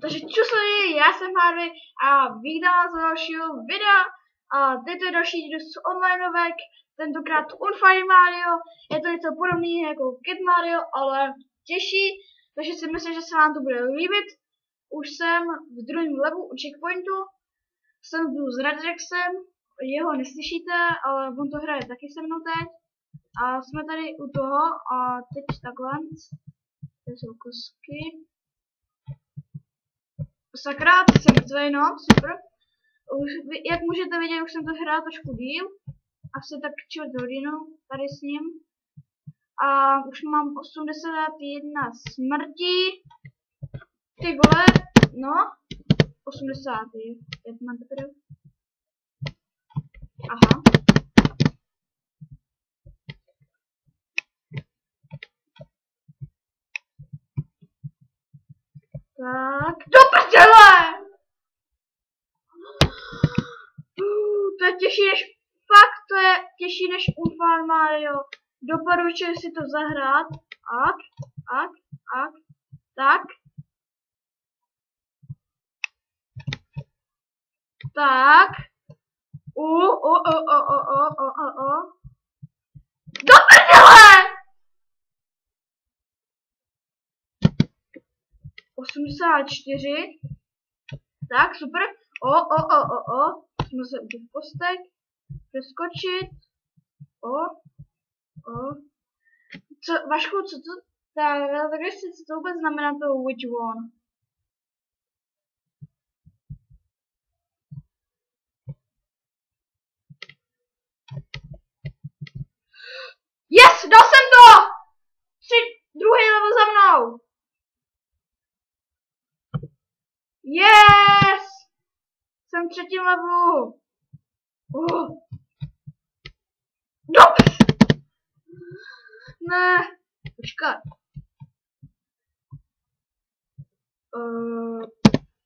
Takže čus lidi, já jsem Harvey a vítám vás do dalšího videa. A teď je další díl z onlineovek, tentokrát Unfire Mario. Je to něco podobné jako Kid Mario, ale těžší, takže si myslím, že se vám to bude líbit. Už jsem v druhém levelu u checkpointu, jsem tu s Redrexem, jeho neslyšíte, ale on to hraje taky se mnou teď. A jsme tady u toho a teď takhle, to jsou kosky. Sakra, teď jsem mrtvej, no, super. Už, jak můžete vidět, už jsem to hrál trošku díl. Asi tak čtvrt hodinu tady s ním. A už mám 81 smrtí. Ty vole, no. 80. Jak mám teprve? Aha. Tak, do prdele! To je těžší než, fakt to je těžší než Unfire Mario. Doporučuji si to zahrát. Tak. Tak. Do prdele! 84. Tak, super. Jsme se u těch postek. Přeskočit. Co, Vašku, co to? Tak jestli co to vůbec znamená to which one? Yes, dal jsem to! Druhý level za mnou. Yes! Jsem v třetím levelu. Ne, počkat.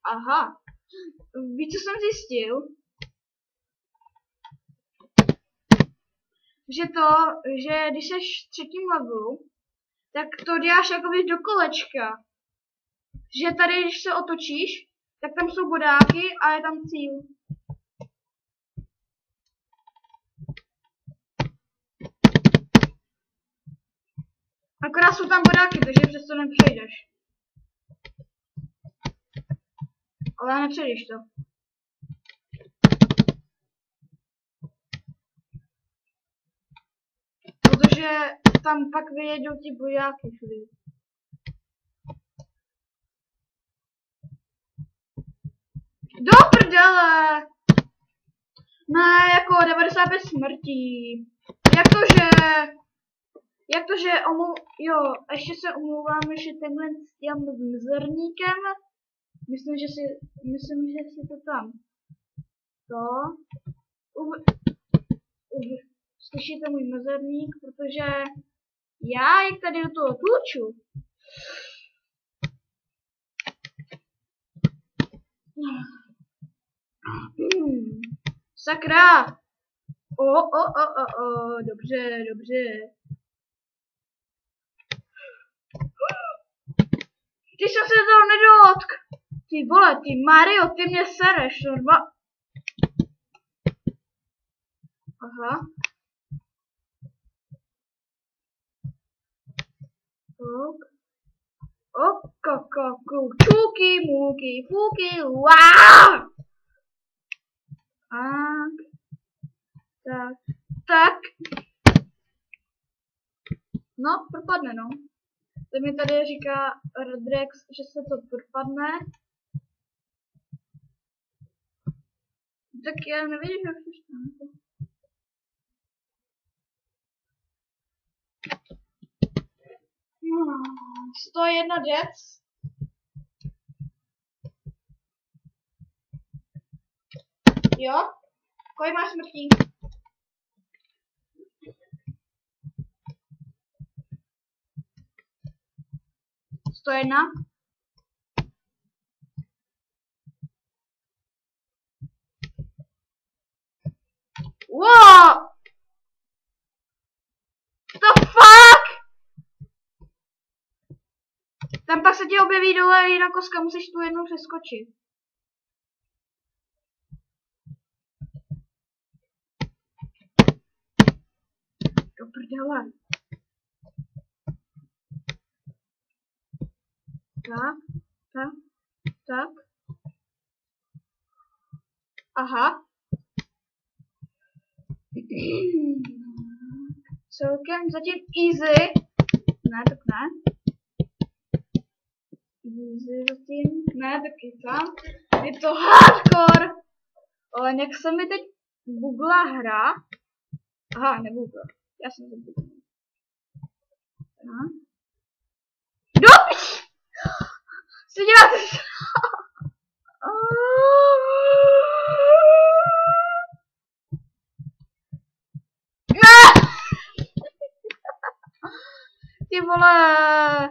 Aha. Víš, co jsem zjistil? Že když jsi v třetím levelu, tak to děláš jakoby do kolečka. Že tady, když se otočíš, tak tam jsou bodáky a je tam cíl. Akorát jsou tam bodáky, takže přesto nepřejdeš. Ale nepřejdeš to. Protože tam pak vyjedou ti bodáky všude. Do prdele! Ne, jako 95 smrtí. Jak to, že jo, ještě se omlouvám, že tenhle s tím mizerníkem. Myslím, že si to tam. Slyšíte můj mizerník, protože já, jak tady do toho tluču. Sakra! Dobře. Ty jsem se toho nedotk! Ty vole, ty Mario, ty mě sereš, norma. Aha. Čuky, muky, fuky, wow! Tak. No, propadne, no. To mi tady říká Redrex, že se to propadne. Tak já nevidím, jak to stane. 101 deaths. Jo? Kolik máš smrtí? To jedna. Wow! The fuck? Tam pak Pak se ti objeví dole jiná koska, musíš tu jednou přeskočit. Do prdele. Tak. Aha. Celkem zatím easy. Ne, tak ne. Easy zatím. Ne, taky tam. Je to hardcore. Ale jak se mi teď googla hra. Aha, negoogla. Já jsem to googlil. Dobře! Si děláte Ty vole.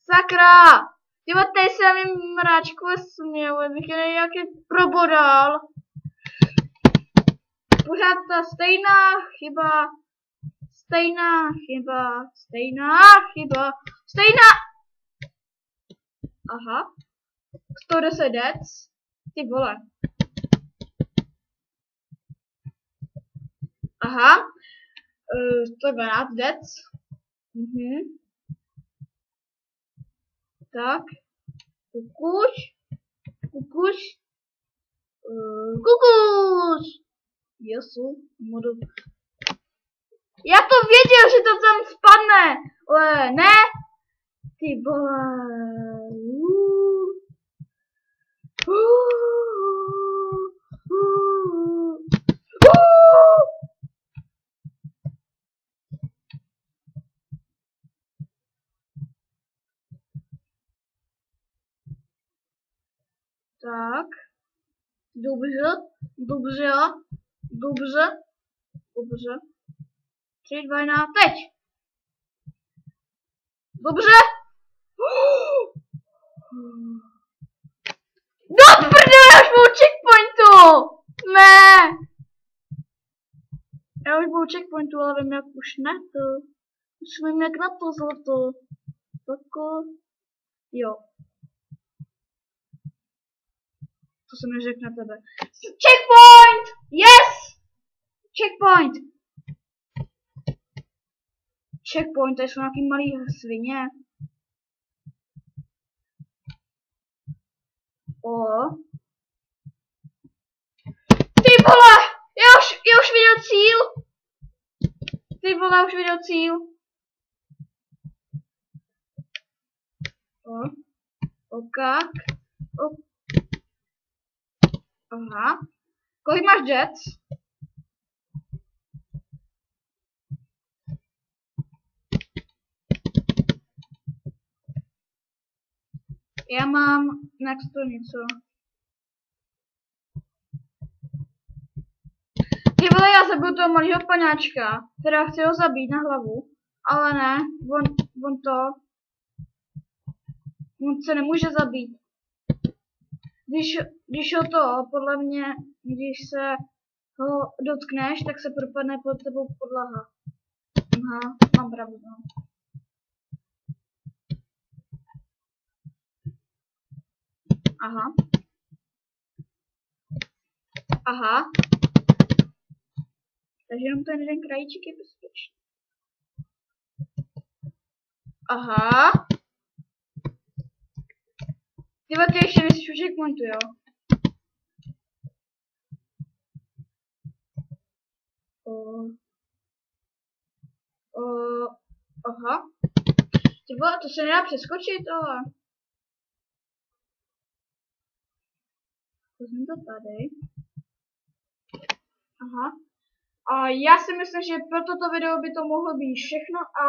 Sakra. Ty vole, tady se na mým mráčku směl, bych je nějaký probodal. Pořád ta stejná chyba. Aha. 110 dec. Ty vole. Aha. 112 dec. Tak. Kukuš. Jesu. Já to věděl, že to tam spadne. Ale ne. Ty vole. Tak. Dobře. 3, 2, 1, teď! Dobře! Do prdele, já už byl checkpointu! Ne! Já už byl checkpointu, ale vím jak už ne to. Už vím jak na to zlato. Tako. Jo. To jsem neřekl na tebe. Checkpoint! Yes! Checkpoint, to jsou nějaký malý svině. Ty vole! Já už viděl cíl! Okák. Aha. Kolik máš jets? Já mám next to něco. Ty vole, já zabil toho malého paňáčka, teda chci ho zabít na hlavu, ale ne, on se nemůže zabít. Když ho to, podle mě, když se ho dotkneš, tak se propadne pod tebou podlaha. Aha, mám pravdu. Aha. Takže jenom ten jeden krajíček je bezpečný. Aha. Tyhle ty ještě nejsi už checkpointu, jo? Aha. Tyhle, to se nedá přeskočit, ale... Vezmu to tady. Aha. A já si myslím, že pro toto video by to mohlo být všechno a